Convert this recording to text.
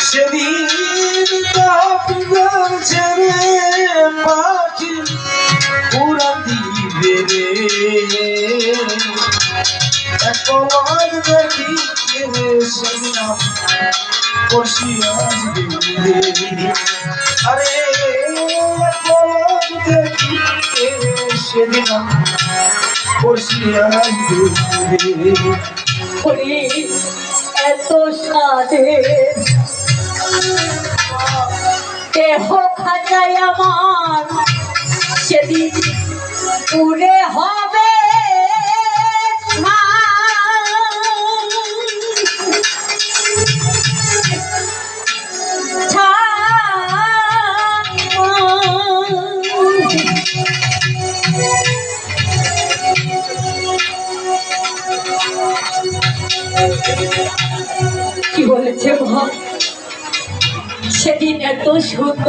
সেদিন কাপড় ছেড়ে পাখি উড়ান দিবে রে একবার দেখি সেদিন বসি আসবে রে আরে একবার দেখি সেদিন বসি আসবে রে ওরে এত সাধে দেহ খাঁচায় আমার সেদিন উড়ে হবে কি বলেছে মা সেদিন এত সুন্দর